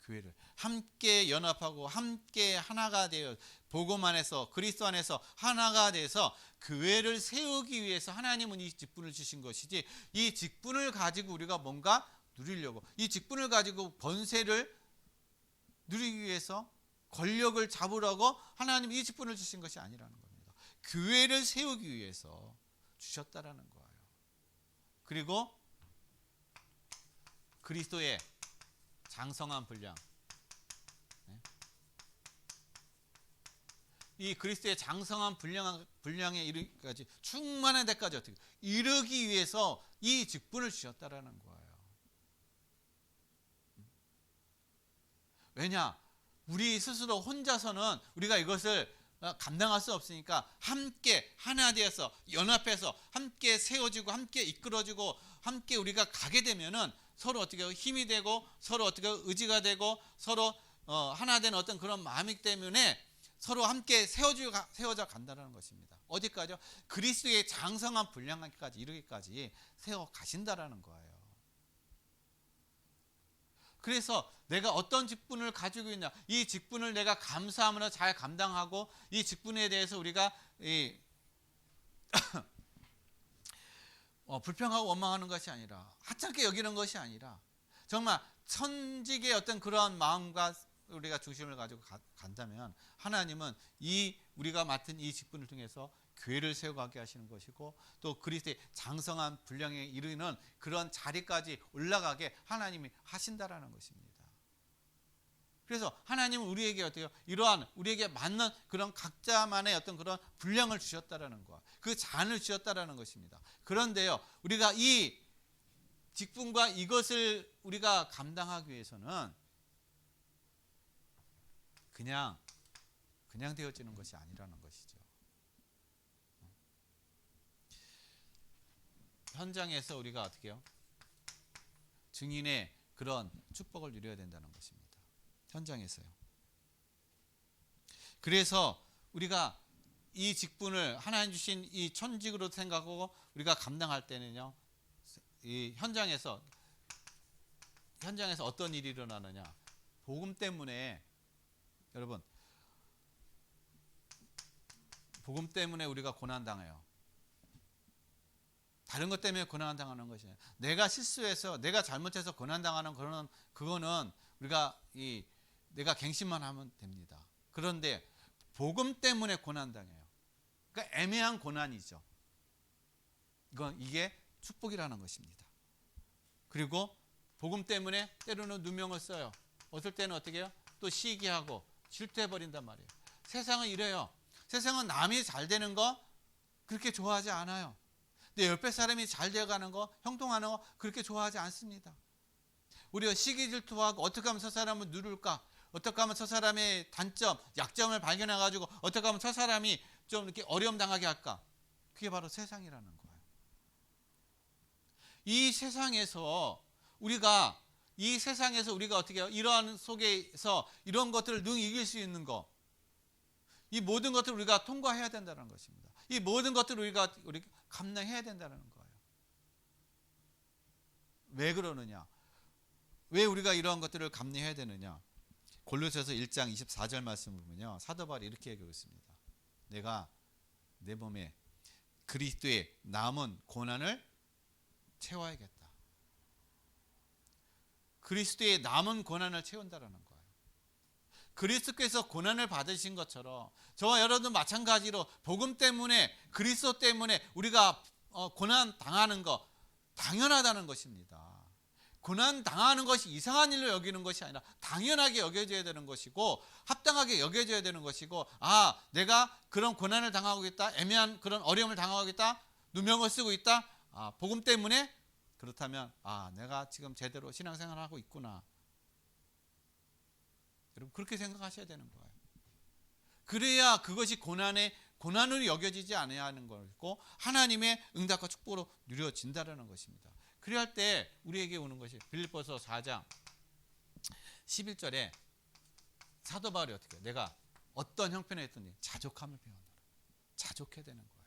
교회를 함께 연합하고 함께 하나가 되어 복음 안에서 그리스도 안에서 하나가 돼서 교회를 세우기 위해서 하나님은 이 직분을 주신 것이지, 이 직분을 가지고 우리가 뭔가 누리려고, 이 직분을 가지고 번세를 누리기 위해서 권력을 잡으려고 하나님 이 직분을 주신 것이 아니라는 겁니다. 교회를 세우기 위해서 주셨다라는 거예요. 그리고 그리스도의 장성한 분량, 이 그리스도의 장성한 분량에 이르기까지 충만한 데까지 어떻게 이르기 위해서 이 직분을 주셨다라는 거예요. 왜냐? 우리 스스로 혼자서는 우리가 이것을 감당할 수 없으니까 함께 하나 되어서 연합해서 함께 세워지고 함께 이끌어지고 함께 우리가 가게 되면은 서로 어떻게 힘이 되고 서로 어떻게 의지가 되고 서로 하나 되는 어떤 그런 마음이기 때문에 서로 함께 세워져 간다는 것입니다. 어디까지요? 그리스도의 장성한 분량까지 이르기까지 세워 가신다라는 거예요. 그래서 내가 어떤 직분을 가지고 있냐, 이 직분을 내가 감사함으로 잘 감당하고 이 직분에 대해서 우리가 불평하고 원망하는 것이 아니라 하찮게 여기는 것이 아니라 정말 천직의 어떤 그러한 마음과 우리가 중심을 가지고 간다면 하나님은 이 우리가 맡은 이 직분을 통해서 교회를 세워가게 하시는 것이고 또 그리스도의 장성한 분량에 이르는 그런 자리까지 올라가게 하나님이 하신다라는 것입니다. 그래서 하나님은 우리에게 어때요? 이러한 우리에게 맞는 그런 각자만의 어떤 그런 분량을 주셨다라는 거, 그 잔을 주셨다라는 것입니다. 그런데요, 우리가 이 직분과 이것을 우리가 감당하기 위해서는 그냥 되어지는 것이 아니라는 것이죠. 현장에서 우리가 어떻게 해요? 증인의 그런 축복을 누려야 된다는 것입니다. 현장에서요. 그래서 우리가 이 직분을 하나님 주신 이 천직으로 생각하고 우리가 감당할 때는요, 이 현장에서 어떤 일이 일어나느냐? 복음 때문에 여러분, 복음 때문에 우리가 고난 당해요. 다른 것 때문에 고난 당하는 것이 아니라 내가 실수해서 내가 잘못해서 고난 당하는 그거는 우리가 내가 갱신만 하면 됩니다. 그런데 복음 때문에 고난 당해요. 그러니까 애매한 고난이죠. 이게 축복이라는 것입니다. 그리고 복음 때문에 때로는 누명을 써요. 어떨 때는 어떻게 해요? 또 시기하고 질투해버린단 말이에요. 세상은 이래요. 세상은 남이 잘 되는 거 그렇게 좋아하지 않아요. 내 옆에 사람이 잘 되어가는 거, 형통하는 거 그렇게 좋아하지 않습니다. 우리가 시기 질투하고 어떻게 하면 저 사람을 누를까? 어떻게 하면 저 사람의 단점, 약점을 발견해가지고 어떻게 하면 저 사람이 좀 이렇게 어려움 당하게 할까? 그게 바로 세상이라는 거예요. 이 세상에서 우리가 어떻게 해요? 이러한 속에서 이런 것들을 능히 이길 수 있는 거, 이 모든 것들을 우리가 통과해야 된다는 것입니다. 이 모든 것들을 우리가 감당해야 된다는 거예요. 왜 그러느냐? 왜 우리가 이러한 것들을 감내해야 되느냐? 골로새서 1장 24절 말씀을 보면요, 사도 바울이 이렇게 얘기하고 있습니다. 내가 내 몸에 그리스도의 남은 고난을 채워야겠다. 그리스도의 남은 고난을 채운다라는 거예요. 그리스도께서 고난을 받으신 것처럼 저와 여러분도 마찬가지로 복음 때문에, 그리스도 때문에 우리가 고난 당하는 거 당연하다는 것입니다. 고난 당하는 것이 이상한 일로 여기는 것이 아니라 당연하게 여겨져야 되는 것이고 합당하게 여겨져야 되는 것이고, 내가 그런 고난을 당하고 있다, 애매한 그런 어려움을 당하고 있다, 누명을 쓰고 있다, 복음 때문에 그렇다면 내가 지금 제대로 신앙생활을 하고 있구나. 여러분 그렇게 생각하셔야 되는 거예요. 그래야 그것이 고난으로 여겨지지 않아야 하는 것이고 하나님의 응답과 축복으로 누려진다는 것입니다. 그래야 할 때 우리에게 오는 것이 빌립보서 4장 11절에 사도 바울이 어떻게 해요? 내가 어떤 형편에 있든지 자족함을 배워노라. 자족해야 되는 거예요.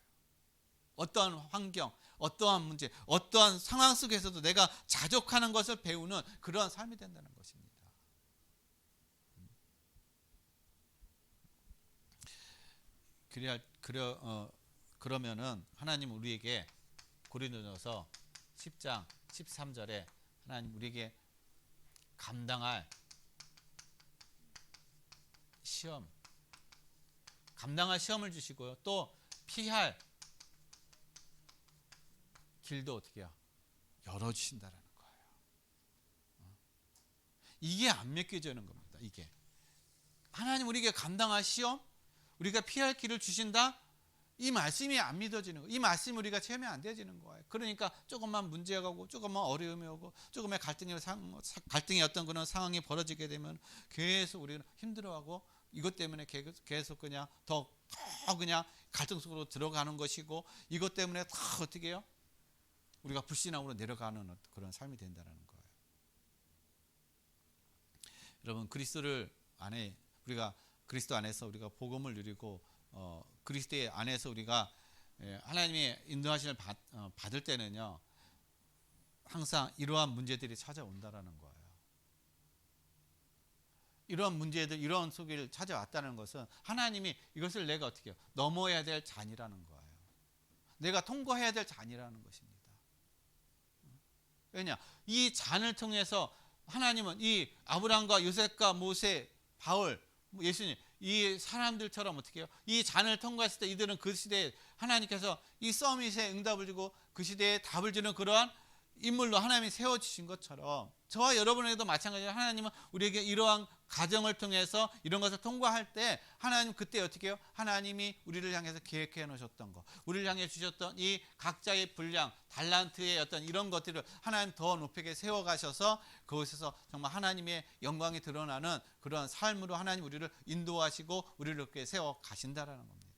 어떠한 환경, 어떠한 문제, 어떠한 상황 속에서도 내가 자족하는 것을 배우는 그러한 삶이 된다는 것입니다. 그러면은 하나님 우리에게 고린도전서 10장 13절에 하나님 우리에게 감당할 시험을 주시고요. 또 피할 길도 어떻게 해요? 열어주신다라는 거예요. 이게 안 믿겨지는 겁니다. 이게 하나님 우리에게 감당할 시험, 우리가 피할 길을 주신다. 이 말씀이 안 믿어지는 거예요. 이 말씀이 우리가 체험이 안 되어지는 거예요. 그러니까 조금만 문제가 오고 조금만 어려움이 오고 조금의 갈등의 어떤 그런 상황이 벌어지게 되면 계속 우리는 힘들어하고 이것 때문에 계속 그냥 더 그냥 갈등 속으로 들어가는 것이고 이것 때문에 더 어떻게 해요? 우리가 불신앙으로 내려가는 그런 삶이 된다는 거예요. 여러분 우리가 그리스도 안에서 우리가 복음을 누리고 그리스도의 안에서 우리가 하나님의 인도하심을 받을 때는요 항상 이러한 문제들이 찾아온다라는 거예요. 이러한 문제들, 이러한 속을 찾아왔다는 것은 하나님이 이것을 내가 어떻게 해요? 넘어야 될 잔이라는 거예요. 내가 통과해야 될 잔이라는 것입니다. 왜냐? 이 잔을 통해서 하나님은 이 아브라함과 요셉과 모세, 바울, 예수님 이 사람들처럼 어떻게 해요? 이 잔을 통과했을 때 이들은 그 시대에 하나님께서 이 서밋에 응답을 주고 그 시대에 답을 주는 그러한 인물로 하나님이 세워주신 것처럼 저와 여러분에게도 마찬가지로 하나님은 우리에게 이러한 가정을 통해서 이런 것을 통과할 때 하나님 그때 어떻게 해요? 하나님이 우리를 향해서 계획해 놓으셨던 것, 우리를 향해 주셨던 이 각자의 분량, 달란트의 어떤 이런 것들을 하나님 더 높게 세워가셔서 그곳에서 정말 하나님의 영광이 드러나는 그런 삶으로 하나님 우리를 인도하시고 우리를 이렇게 세워 가신다라는 겁니다.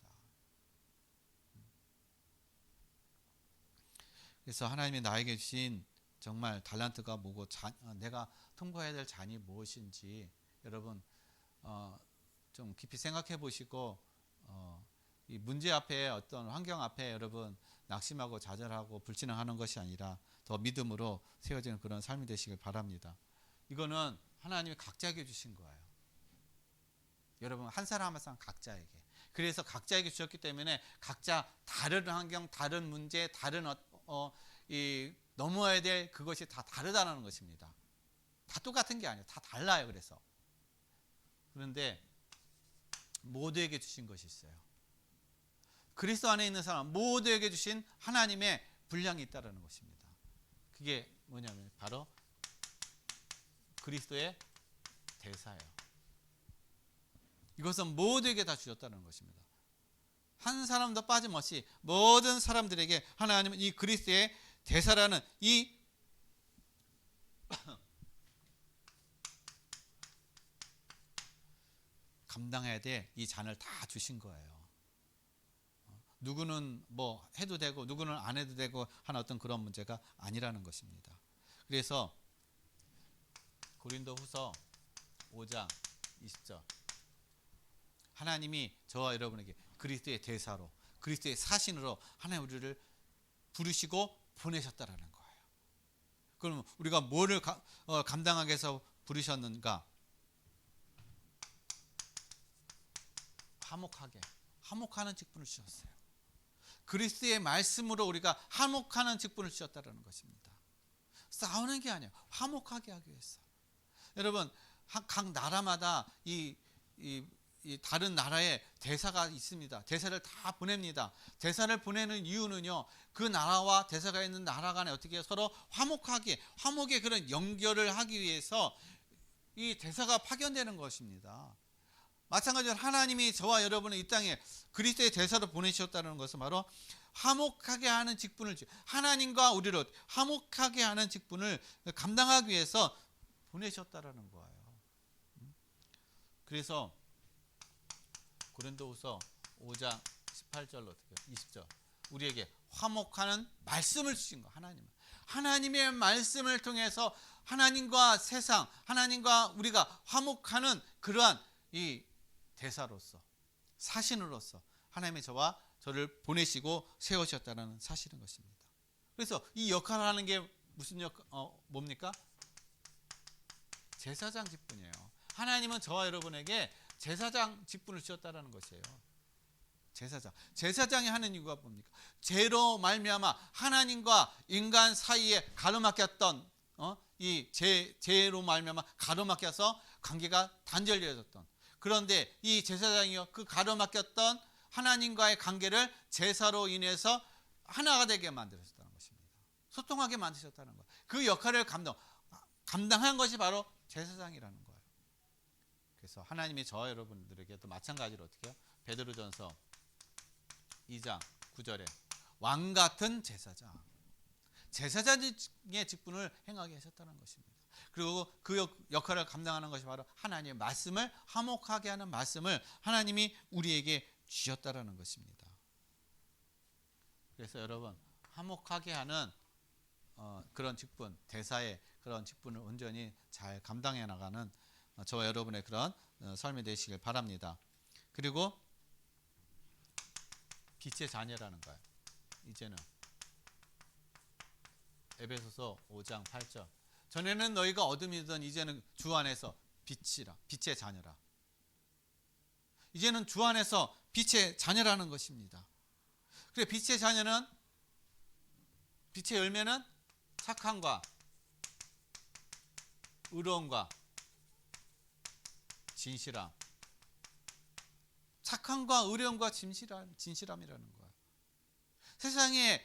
그래서 하나님이 나에게 주신 정말 달란트가 뭐고 내가 통과해야 될 잔이 무엇인지 여러분 좀 깊이 생각해 보시고 이 문제 앞에 어떤 환경 앞에 여러분 낙심하고 좌절하고 불신앙하는 것이 아니라 더 믿음으로 세워지는 그런 삶이 되시길 바랍니다. 이거는 하나님이 각자에게 주신 거예요. 여러분 한 사람 한 사람 각자에게. 그래서 각자에게 주셨기 때문에 각자 다른 환경, 다른 문제, 다른 이 넘어야 될 그것이 다 다르다는 것입니다. 다 똑같은 게 아니에요. 다 달라요. 그런데 모두에게 주신 것이 있어요. 그리스도 안에 있는 사람 모두에게 주신 하나님의 분량이 있다는 것입니다. 그게 뭐냐면 바로 그리스도의 대사예요. 이것은 모두에게 다 주셨다는 것입니다. 한 사람도 빠짐없이 모든 사람들에게 하나님은 이 그리스도의 대사라는 이 감당해야 될 이 잔을 다 주신 거예요. 누구는 뭐 해도 되고 누구는 안 해도 되고 하는 어떤 그런 문제가 아니라는 것입니다. 그래서 고린도후서 5장 20절 하나님이 저와 여러분에게 그리스도의 대사로 그리스도의 사신으로 하나님 우리를 부르시고 보내셨다라는 거예요. 그럼 우리가 뭐를 감당하기 위해서 부르셨는가? 화목하는 직분을 주셨어요. 그리스도의 말씀으로 우리가 화목하는 직분을 주셨다는 것입니다. 싸우는 게 아니에요. 화목하게 하기 위해서. 여러분 각 나라마다 이 다른 나라에 대사가 있습니다. 대사를 다 보냅니다. 대사를 보내는 이유는요. 그 나라와 대사가 있는 나라 간에 어떻게 서로 화목의 그런 연결을 하기 위해서 이 대사가 파견되는 것입니다. 마찬가지로 하나님이 저와 여러분을 이 땅에 그리스도의 대사로 보내셨다는 것은 바로 화목하게 하는 직분을 하나님과 우리를 화목하게 하는 직분을 감당하기 위해서 보내셨다라는 거예요. 그래서 고린도후서 5장 18절로 20절 우리에게 화목하는 말씀을 주신 거 하나님의 말씀을 통해서 하나님과 세상 하나님과 우리가 화목하는 그러한 이 대사로서 사신으로서 하나님이 저와 저를 보내시고 세우셨다는 사실인 것입니다. 그래서 이 역할을 하는 게 무슨 뭡니까? 제사장 직분이에요. 하나님은 저와 여러분에게 제사장 직분을 주셨다는 것이에요. 제사장이 하는 이유가 뭡니까? 죄로 말미암아 하나님과 인간 사이에 가로막혔던 이 죄로 말미암아 가로막혀서 관계가 단절되어졌던 그런데 이 제사장이요 그 가로막혔던 하나님과의 관계를 제사로 인해서 하나가 되게 만드셨다는 것입니다. 소통하게 만드셨다는 거예요. 그 역할을 감당한 것이 바로 제사장이라는 거예요. 그래서 하나님이 저와 여러분들에게도 마찬가지로 어떻게 해요? 베드로전서 2장 9절에 왕 같은 제사장의 직분을 행하게 하셨다는 것입니다. 그리고 그 역할을 감당하는 것이 바로 하나님의 말씀을 화목하게 하는 말씀을 하나님이 우리에게 주셨다라는 것입니다. 그래서 여러분, 화목하게 하는 그런 직분, 대사의 그런 직분을 온전히 잘 감당해 나가는 저와 여러분의 그런 삶이 되시길 바랍니다. 그리고 빛의 자녀라는 거예요. 이제는 에베소서 5장 8절. 전에는 너희가 어둠이던 이제는 주 안에서 빛이라, 빛의 자녀라. 이제는 주 안에서 빛의 자녀라는 것입니다. 그래, 빛의 자녀는, 빛의 열매는 착함과 의로움과 진실함. 착함과 의로움과 진실함이라는 거예요. 세상에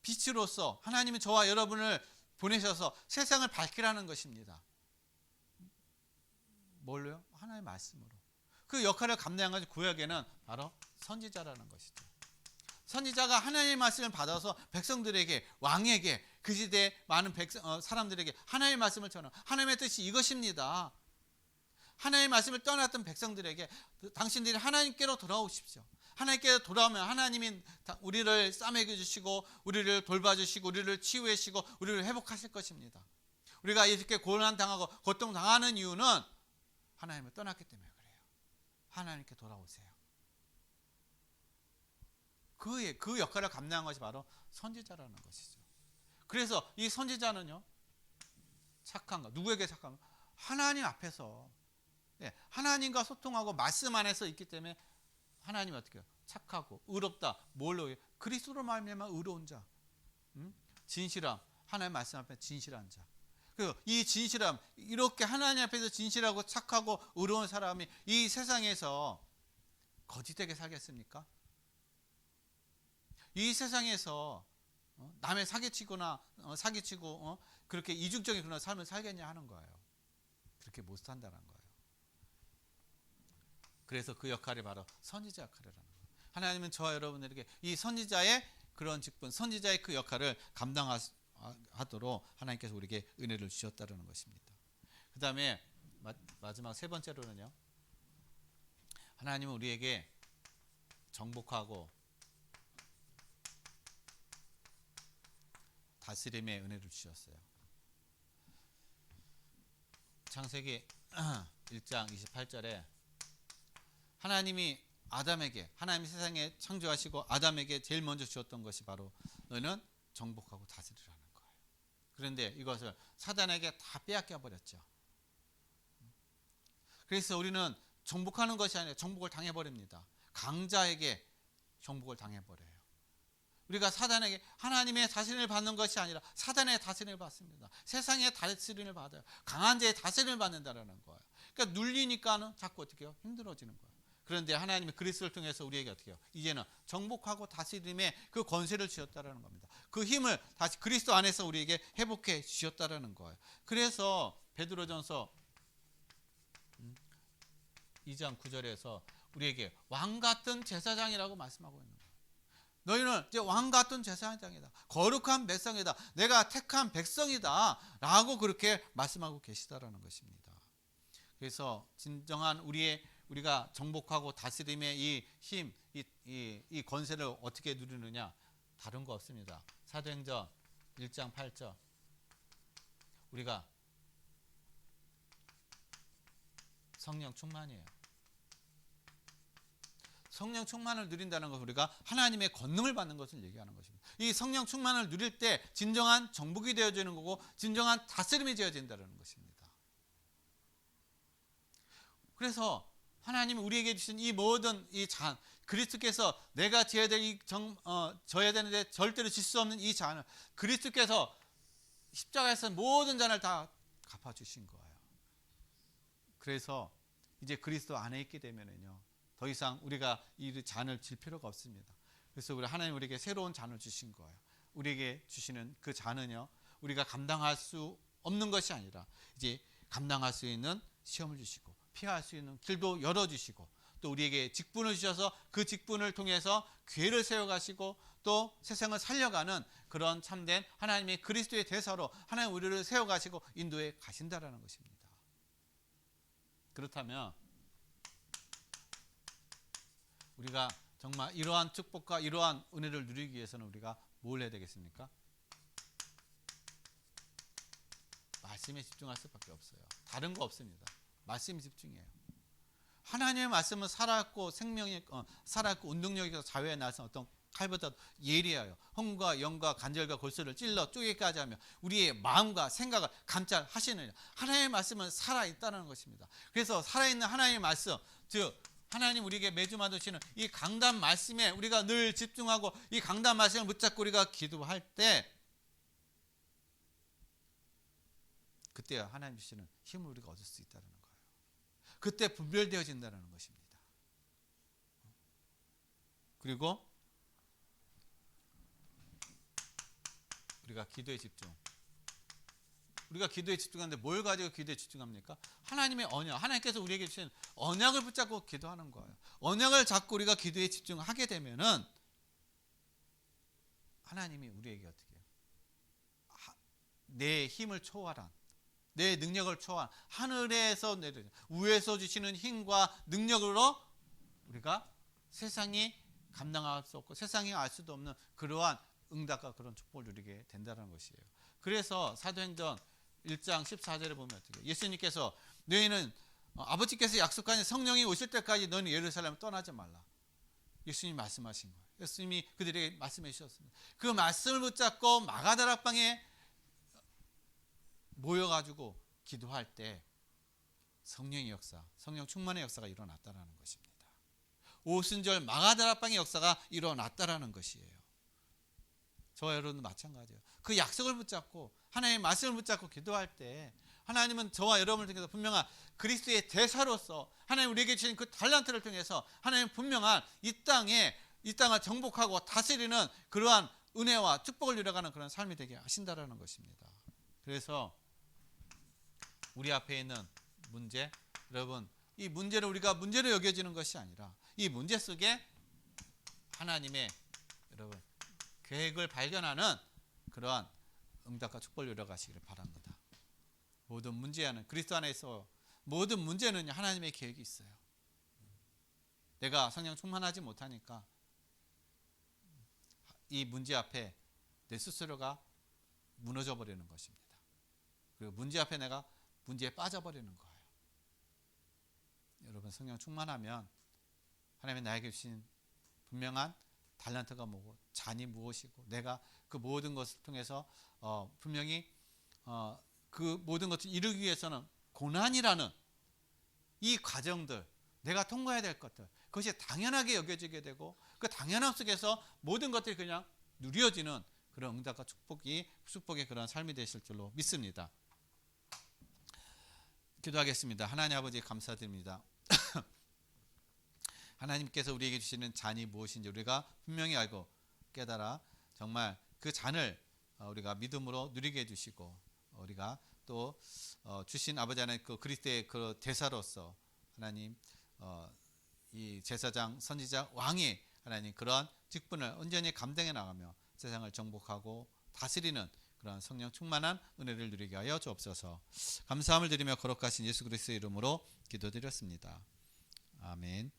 빛으로서 하나님은 저와 여러분을 보내셔서 세상을 밝히라는 것입니다. 뭘로요? 하나님의 말씀으로. 그 역할을 감당한 것이 구약에는 바로 선지자라는 것이죠. 선지자가 하나님의 말씀을 받아서 백성들에게, 왕에게, 그 시대의 많은 사람들에게 하나님의 말씀을 전하는, 하나님의 뜻이 이것입니다. 하나님의 말씀을 떠났던 백성들에게 당신들이 하나님께로 돌아오십시오. 하나님께 돌아오면 하나님이 우리를 싸매겨 주시고 우리를 돌봐주시고 우리를 치유해 주시고 우리를 회복하실 것입니다. 우리가 이렇게 고난당하고 고통당하는 이유는 하나님을 떠났기 때문에 그래요. 하나님께 돌아오세요. 그 역할을 감당한 것이 바로 선지자라는 것이죠. 그래서 이 선지자는요, 착한 거, 누구에게 착한 거? 하나님 앞에서, 하나님과 소통하고 말씀 안에서 있기 때문에 하나님이 어떻게 해요? 착하고 의롭다. 뭘로? 그리스도로 말미암아 의로운 자, 진실함. 하나님 말씀 앞에 진실한 자. 그리고 이 진실함, 이렇게 하나님 앞에서 진실하고 착하고 의로운 사람이 이 세상에서 거짓되게 살겠습니까? 이 세상에서 남의 사기치고 그렇게 이중적인 그런 삶을 살겠냐 하는 거예요. 그렇게 못 산다는 거예요. 그래서 그 역할이 바로 선지자 역할이라는 거예요. 하나님은 저와 여러분들에게 이 선지자의 그런 직분, 선지자의 그 역할을 감당하도록 하나님께서 우리에게 은혜를 주셨다는 것입니다. 그 다음에 마지막 세 번째로는요, 하나님은 우리에게 정복하고 다스림의 은혜를 주셨어요. 창세기 1장 28절에 하나님이 아담에게, 하나님이 세상에 창조하시고 아담에게 제일 먼저 주었던 것이 바로 너는 정복하고 다스리라는 거예요. 그런데 이것을 사단에게 다 빼앗겨 버렸죠. 그래서 우리는 정복하는 것이 아니라 정복을 당해버립니다. 강자에게 정복을 당해버려요. 우리가 사단에게 하나님의 다스림을 받는 것이 아니라 사단의 다스림을 받습니다. 세상의 다스림을 받아요. 강한 자의 다스림을 받는다는 거예요. 그러니까 눌리니까는 자꾸 어떻게 해요? 힘들어지는 거예요. 그런데 하나님이 그리스도를 통해서 우리에게 어떻게 해요? 이제는 정복하고 다스림의 그 권세를 주셨다는 겁니다. 그 힘을 다시 그리스도 안에서 우리에게 회복해 주셨다는 거예요. 그래서 베드로전서 2장 9절에서 우리에게 왕 같은 제사장이라고 말씀하고 있는 거예요. 너희는 이제 왕 같은 제사장이다. 거룩한 백성이다. 내가 택한 백성이다. 라고 그렇게 말씀하고 계시다라는 것입니다. 그래서 진정한 우리가 정복하고 다스림의 이 힘, 이 권세를 어떻게 누리느냐? 다른 거 없습니다. 사도행전 1장 8절. 우리가 성령 충만이에요. 성령 충만을 누린다는 것은 우리가 하나님의 권능을 받는 것을 얘기하는 것입니다. 이 성령 충만을 누릴 때 진정한 정복이 되어지는 거고 진정한 다스림이 되어진다는 것입니다. 그래서 하나님이 우리에게 주신 이 모든 이 잔, 그리스도께서 내가 져야 될 져야 되는데 절대로 질 수 없는 이 잔을 그리스도께서 십자가에서 모든 잔을 다 갚아주신 거예요. 그래서 이제 그리스도 안에 있게 되면은요, 더 이상 우리가 이 잔을 질 필요가 없습니다. 그래서 하나님 우리에게 새로운 잔을 주신 거예요. 우리에게 주시는 그 잔은요, 우리가 감당할 수 없는 것이 아니라 이제 감당할 수 있는 시험을 주시고 피할 수 있는 길도 열어주시고 또 우리에게 직분을 주셔서 그 직분을 통해서 교회를 세워가시고 또 세상을 살려가는 그런 참된 하나님의 그리스도의 대사로 하나님 우리를 세워가시고 인도해 가신다라는 것입니다. 그렇다면 우리가 정말 이러한 축복과 이러한 은혜를 누리기 위해서는 우리가 뭘 해야 되겠습니까? 말씀에 집중할 수밖에 없어요. 다른 거 없습니다. 말씀에 집중해요. 하나님의 말씀은 살아있고 생명이 살아있고 운동력이 있어서 자유의 날선 어떤 칼보다 예리하여 험과 영과 관절과 골수를 찔러 쪼개까지 하며 우리의 마음과 생각을 감찰하시느냐. 하나님의 말씀은 살아있다는 것입니다. 그래서 살아있는 하나님의 말씀, 즉 하나님 우리에게 매주마다 주시는 이 강단 말씀에 우리가 늘 집중하고 이 강단 말씀을 붙잡고 우리가 기도할 때 그때 하나님 주시는 힘을 우리가 얻을 수 있다는 거예요. 그때 분별되어진다는 것입니다. 그리고 우리가 기도에 집중. 우리가 기도에 집중하는데 뭘 가지고 기도에 집중합니까? 하나님의 언약. 하나님께서 우리에게 주신 언약을 붙잡고 기도하는 거예요. 언약을 잡고 우리가 기도에 집중하게 되면은 하나님이 우리에게 어떻게 해요? 내 힘을 초월한, 내 능력을 초월한 하늘에서 내려 위에서 주시는 힘과 능력으로 우리가 세상이 감당할 수 없고 세상이 알 수도 없는 그러한 응답과 그런 축복을 누리게 된다는 것이에요. 그래서 사도행전 1장 14절에 보면 어떻게 예수님께서 너희는 아버지께서 약속하신 성령이 오실 때까지 너희는 예루살렘을 떠나지 말라. 예수님이 말씀하신 거예요. 예수님이 그들에게 말씀해 주셨습니다. 그 말씀을 붙잡고 마가다락방에 모여가지고 기도할 때 성령의 역사, 성령 충만의 역사가 일어났다는 것입니다. 오순절 마가다락방의 역사가 일어났다는 것이에요. 저와 여러분도 마찬가지예요. 그 약속을 붙잡고 하나님의 말씀을 붙잡고 기도할 때 하나님은 저와 여러분을 통해서 분명한 그리스도의 대사로서 하나님 우리에게 주신 그 달란트를 통해서 하나님 분명한 이 땅을 정복하고 다스리는 그러한 은혜와 축복을 누려가는 그런 삶이 되게 하신다라는 것입니다. 그래서 우리 앞에 있는 문제, 여러분 이 문제를 우리가 문제로 여겨지는 것이 아니라 이 문제 속에 하나님의 여러분 계획을 발견하는 그러한 응답과 축복을 누려가시기를 바랍니다. 모든 문제는 그리스도 안에서 모든 문제는 하나님의 계획이 있어요. 내가 성령 충만하지 못하니까 이 문제 앞에 내 스스로가 무너져 버리는 것입니다. 그리고 문제 앞에 내가 문제에 빠져버리는 거예요. 여러분 성령 충만하면 하나님이 나에게 주신 분명한 달란트가 뭐고 잔이 무엇이고 내가 그 모든 것을 통해서 분명히 그 모든 것을 이루기 위해서는 고난이라는 이 과정들 내가 통과해야 될 것들 그것이 당연하게 여겨지게 되고 그 당연함 속에서 모든 것들이 그냥 누려지는 그런 응답과 축복의 그런 삶이 되실 줄로 믿습니다. 기도하겠습니다. 하나님 아버지 감사드립니다. 하나님께서 우리에게 주시는 잔이 무엇인지 우리가 분명히 알고 깨달아 정말 그 잔을 우리가 믿음으로 누리게 해주시고 우리가 또 주신 아버지 하나님 그 그리스도의 그 대사로서 하나님 이 제사장 선지자 왕의 하나님 그러한 직분을 온전히 감당해 나가며 세상을 정복하고 다스리는 그런 성령 충만한 은혜를 누리게 하여 주옵소서. 감사함을 드리며 거룩하신 예수 그리스도의 이름으로 기도드렸습니다. 아멘.